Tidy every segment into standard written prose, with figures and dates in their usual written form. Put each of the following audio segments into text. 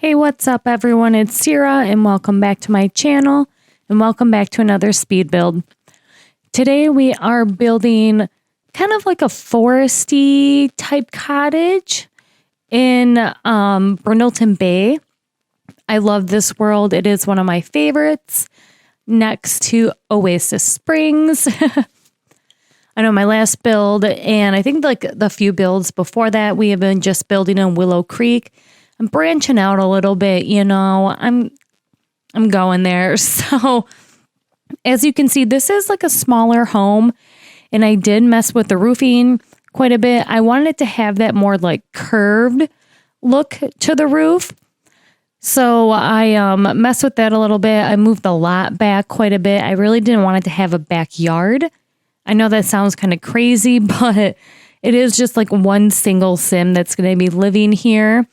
Hey, what's up everyone? It's Sierra and welcome back to my channel and welcome back to another speed build. Today we are building kind of like a foresty type cottage in Brindelton Bay. I love this world. It is one of my favorites next to Oasis Springs. I know my last build and I think like the few builds before that we have been just building in Willow Creek. I'm branching out a little bit, you know, I'm going there. So as you can see, this is like a smaller home and I did mess with the roofing quite a bit. I wanted it to have that more like curved look to the roof. So I messed with that a little bit. I moved the lot back quite a bit. I really didn't want it to have a backyard. I know that sounds kind of crazy, but it is just like one single sim that's going to be living here.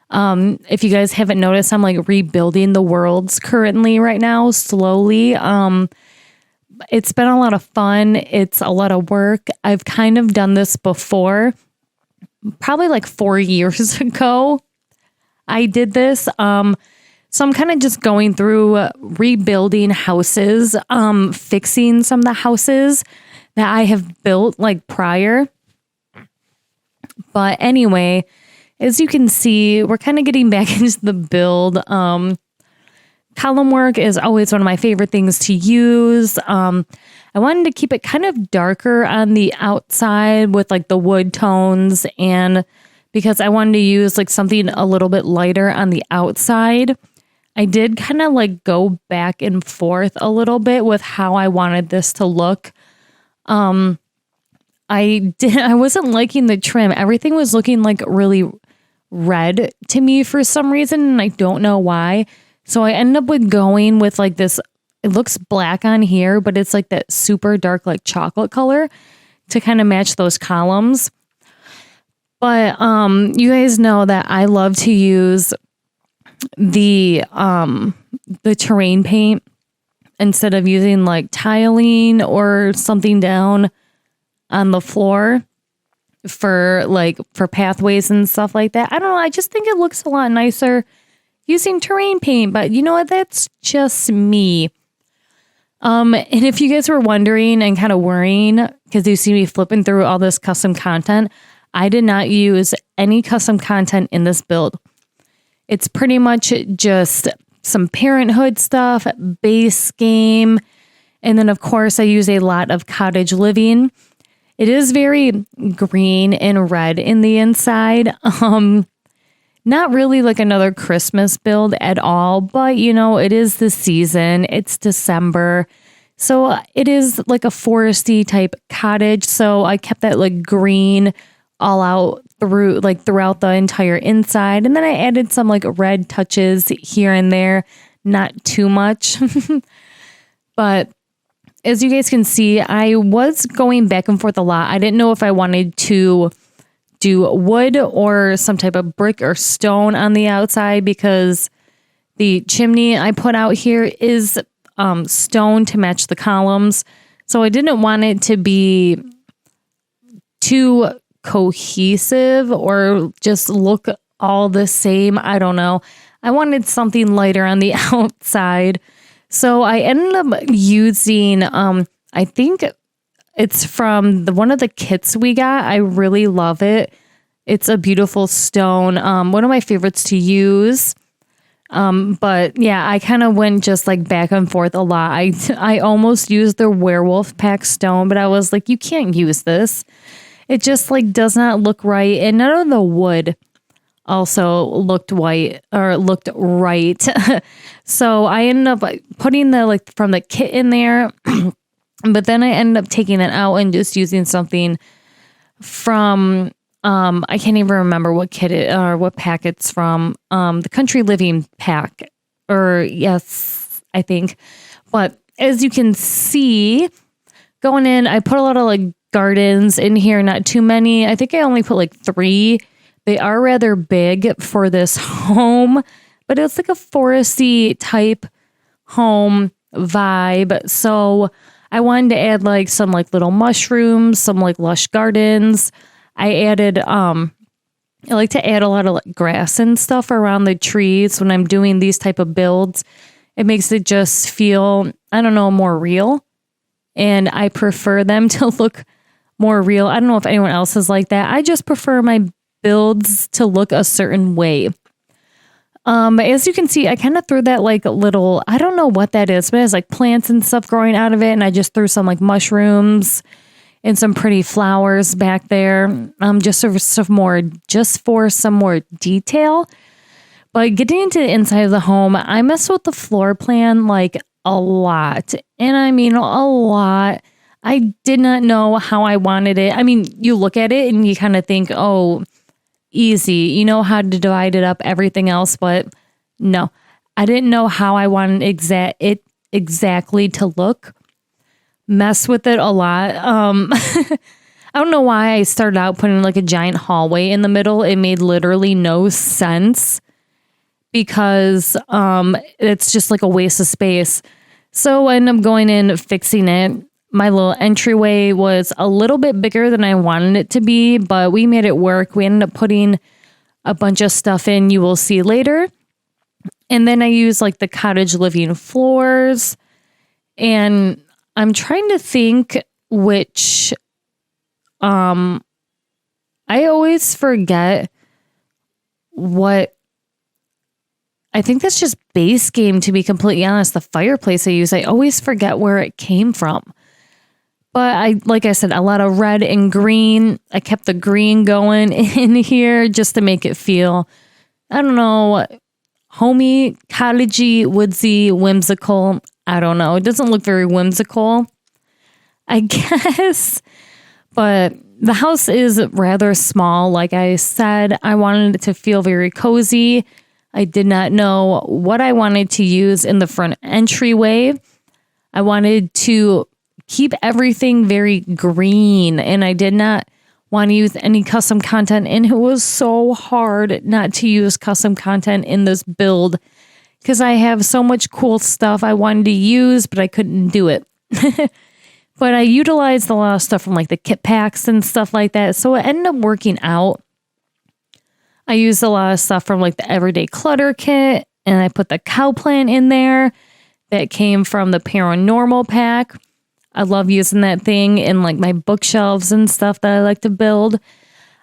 If you guys haven't noticed, I'm like rebuilding the worlds currently right now, slowly. It's been a lot of fun. It's a lot of work. I've kind of done this before, probably like 4 years ago. I did this. So I'm kind of just going through rebuilding houses, fixing some of the houses that I have built like prior. But anyway, as you can see, we're kind of getting back into the build. Column work is always one of my favorite things to use. I wanted to keep it kind of darker on the outside with like the wood tones, and because I wanted to use like something a little bit lighter on the outside. I did kind of like go back and forth a little bit with how I wanted this to look. I wasn't liking the trim. Everything was looking like really red to me for some reason, and I don't know why. So I ended up with going with like this, it looks black on here, but it's like that super dark like chocolate color to kind of match those columns. But you guys know that I love to use the terrain paint instead of using like tiling or something down on the floor for pathways and stuff like that. I don't know. I just think it looks a lot nicer using terrain paint, but you know what? That's just me. And if you guys were wondering and kind of worrying because you see me flipping through all this custom content, I did not use any custom content in this build. It's pretty much just some parenthood stuff, base game, and then of course I use a lot of cottage living. It is very green and red in the inside. Not really like another Christmas build at all, but you know, it is the season. It's December. So it is like a foresty type cottage. So I kept that like green all out throughout the entire inside. And then I added some like red touches here and there, not too much. But as you guys can see, I was going back and forth a lot. I didn't know if I wanted to do wood or some type of brick or stone on the outside because the chimney I put out here is stone to match the columns. So I didn't want it to be too cohesive or just look all the same. I don't know. I wanted something lighter on the outside. So I ended up using, I think it's from one of the kits we got. I really love it. It's a beautiful stone. One of my favorites to use. But yeah, I kind of went just like back and forth a lot. I almost used the werewolf pack stone, but I was like, you can't use this. It just like does not look right. And none of the wood also looked white or looked right. So I ended up putting the like from the kit in there, but then I ended up taking it out and just using something from I can't even remember what kit it or what pack it's from. The Country Living pack, or yes, I think. But as you can see, going in, I put a lot of like gardens in here, not too many. I think I only put like 3. They are rather big for this home, but it's like a foresty type home vibe. So I wanted to add like some like little mushrooms, some like lush gardens. I added I like to add a lot of like grass and stuff around the trees when I'm doing these type of builds. It makes it just feel, I don't know, more real. And I prefer them to look more real. I don't know if anyone else is like that. I just prefer my builds to look a certain way. As you can see, I kind of threw that like little, I don't know what that is, but it has like plants and stuff growing out of it. And I just threw some like mushrooms and some pretty flowers back there. Just for some more detail. But getting into the inside of the home, I messed with the floor plan like a lot. And I mean a lot. I did not know how I wanted it. I mean, you look at it and you kind of think, oh, easy. You know how to divide it up, everything else. But no, I didn't know how I wanted it exactly to look. Mess with it a lot. I don't know why I started out putting like a giant hallway in the middle. It made literally no sense. Because it's just like a waste of space. So I ended up going in, fixing it. My little entryway was a little bit bigger than I wanted it to be, but we made it work. We ended up putting a bunch of stuff in you will see later. And then I used like the cottage living floors. And I'm trying to think which, I always forget what, I think that's just base game, to be completely honest. The fireplace I use, I always forget where it came from. But like I said, a lot of red and green. I kept the green going in here just to make it feel, I don't know, homey, cottagey, woodsy, whimsical. I don't know. It doesn't look very whimsical, I guess. But the house is rather small. Like I said, I wanted it to feel very cozy. I did not know what I wanted to use in the front entryway. I wanted to keep everything very green, and I did not want to use any custom content. And it was so hard not to use custom content in this build because I have so much cool stuff I wanted to use, but I couldn't do it. But I utilized a lot of stuff from like the kit packs and stuff like that. So it ended up working out. I used a lot of stuff from like the Everyday Clutter kit, and I put the cow plant in there that came from the Paranormal pack. I love using that thing in like my bookshelves and stuff that I like to build.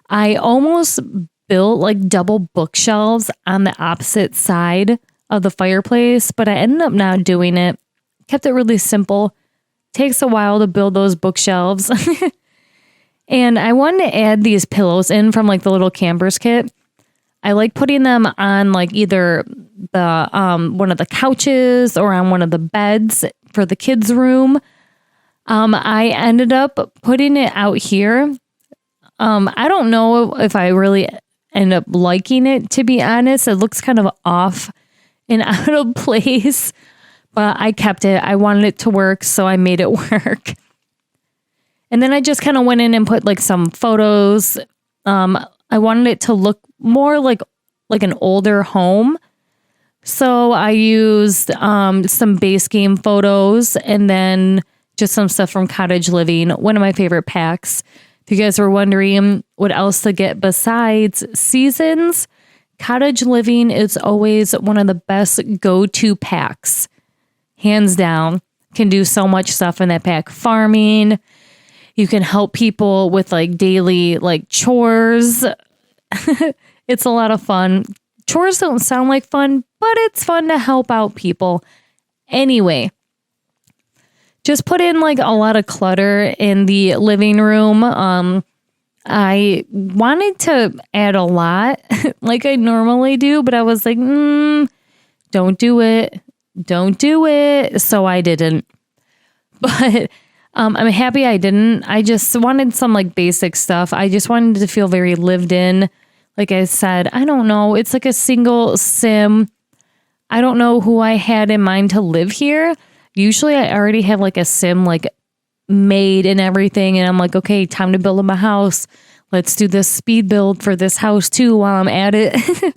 I almost built like double bookshelves on the opposite side of the fireplace, but I ended up not doing it. Kept it really simple. Takes a while to build those bookshelves. And I wanted to add these pillows in from like the little campers kit. I like putting them on like either the one of the couches or on one of the beds for the kids' room. I ended up putting it out here. I don't know if I really end up liking it, to be honest. It looks kind of off and out of place, but I kept it. I wanted it to work, so I made it work. And then I just kind of went in and put like some photos. I wanted it to look more like an older home. So I used some base game photos and then just some stuff from Cottage Living, one of my favorite packs. If you guys were wondering what else to get besides seasons, Cottage Living is always one of the best go-to packs. Hands down. Can do so much stuff in that pack. Farming. You can help people with like daily like chores. It's a lot of fun. Chores don't sound like fun, but it's fun to help out people. Anyway, just put in like a lot of clutter in the living room. I wanted to add a lot like I normally do, but I was like, don't do it. Don't do it. So I didn't. But I'm happy I didn't. I just wanted some like basic stuff. I just wanted to feel very lived in. Like I said, I don't know. It's like a single sim. I don't know who I had in mind to live here. Usually I already have like a sim like made and everything. And I'm like, okay, time to build my house. Let's do this speed build for this house too while I'm at it.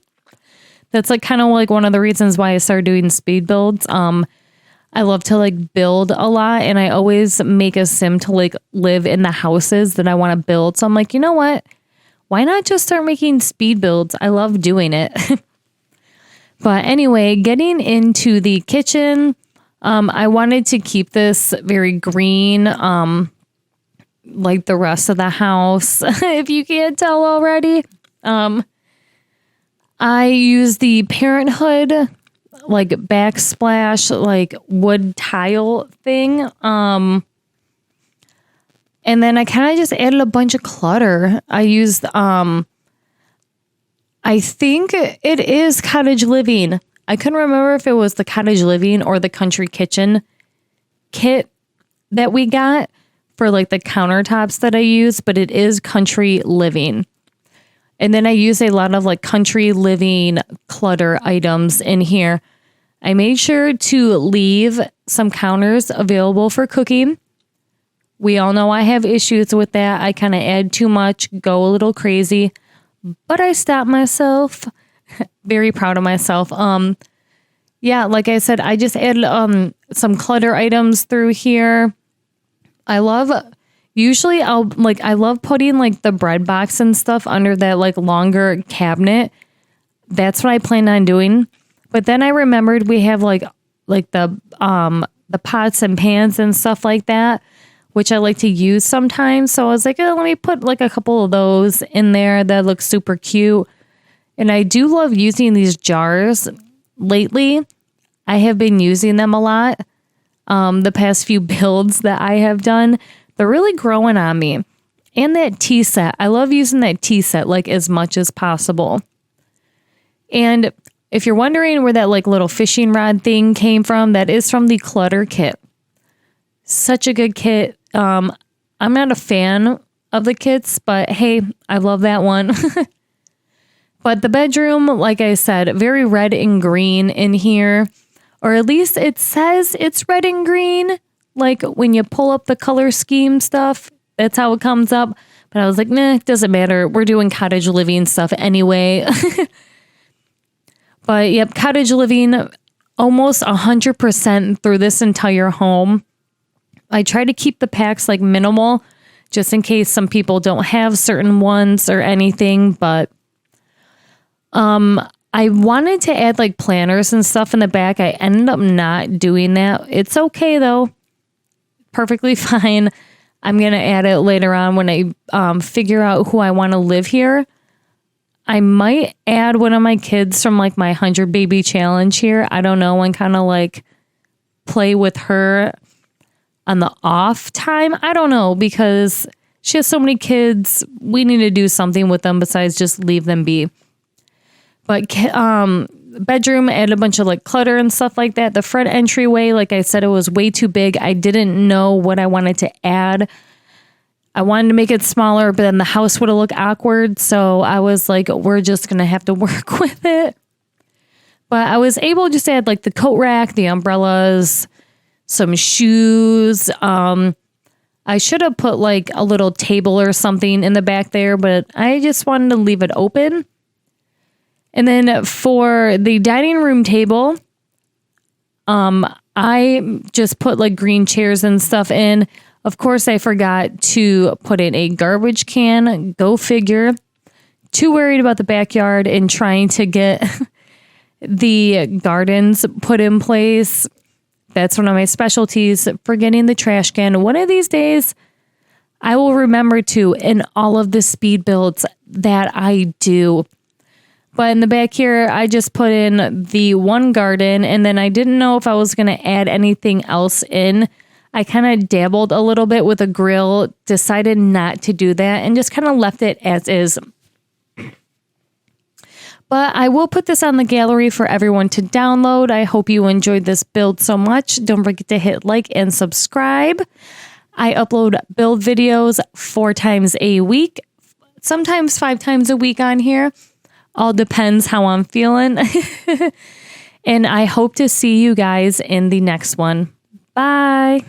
That's like kind of like one of the reasons why I started doing speed builds. I love to like build a lot, and I always make a sim to like live in the houses that I want to build. So I'm like, you know what? why not just start making speed builds? I love doing it. But anyway, getting into the kitchen, I wanted to keep this very green, like the rest of the house, if you can't tell already. I use the Parenthood, like backsplash, like wood tile thing. And then I kind of just added a bunch of clutter. I used, I think it is Cottage Living. I couldn't remember if it was the Cottage Living or the Country Kitchen kit that we got for like the countertops that I use, but it is Country Living. And then I use a lot of like Country Living clutter items in here. I made sure to leave some counters available for cooking. We all know I have issues with that. I kind of add too much, go a little crazy, but I stopped myself. Very proud of myself. Yeah, like I said, I just added some clutter items through here. I love putting like the bread box and stuff under that like longer cabinet. That's what I planned on doing. But then I remembered we have like the pots and pans and stuff like that, which I like to use sometimes. So I was like, oh, let me put like a couple of those in there that look super cute. And I do love using these jars. Lately, I have been using them a lot. The past few builds that I have done, they're really growing on me. And that tea set. I love using that tea set like as much as possible. And if you're wondering where that like little fishing rod thing came from, that is from the Clutter kit. Such a good kit. I'm not a fan of the kits, but hey, I love that one. But the bedroom, like I said, very red and green in here. Or at least it says it's red and green. Like when you pull up the color scheme stuff, that's how it comes up. But I was like, nah, it doesn't matter. We're doing Cottage Living stuff anyway. But yep, Cottage Living almost 100% through this entire home. I try to keep the packs like minimal just in case some people don't have certain ones or anything. But I wanted to add like planners and stuff in the back. I ended up not doing that. It's okay though. Perfectly fine. I'm going to add it later on when I figure out who I want to live here. I might add one of my kids from like my 100 baby challenge here. I don't know, and kind of like play with her on the off time. I don't know, because she has so many kids. We need to do something with them besides just leave them be. But bedroom, add a bunch of like clutter and stuff like that. The front entryway, like I said, it was way too big. I didn't know what I wanted to add. I wanted to make it smaller, but then the house would have looked awkward. So I was like, we're just going to have to work with it. But I was able to just add like the coat rack, the umbrellas, some shoes. I should have put like a little table or something in the back there, but I just wanted to leave it open. And then for the dining room table, I just put like green chairs and stuff in. Of course, I forgot to put in a garbage can. Go figure. Too worried about the backyard and trying to get the gardens put in place. That's one of my specialties, forgetting the trash can. One of these days, I will remember to in all of the speed builds that I do. But in the back here, I just put in the one garden, and then I didn't know if I was going to add anything else in. I kind of dabbled a little bit with a grill, decided not to do that, and just kind of left it as is. But I will put this on the gallery for everyone to download. I hope you enjoyed this build so much. Don't forget to hit like and subscribe. I upload build videos 4 times a week, sometimes 5 times a week on here. All depends how I'm feeling. And I hope to see you guys in the next one. Bye.